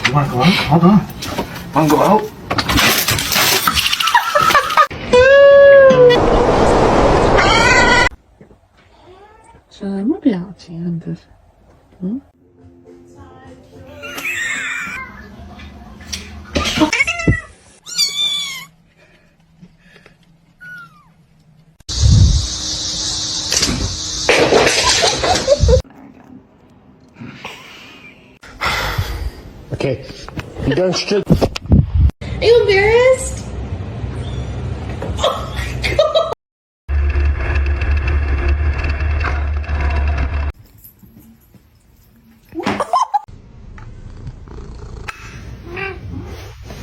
You want to go out? Hold on. Want to go out? 什么表情啊？这是，嗯。Okay, you done stripped. Are you embarrassed?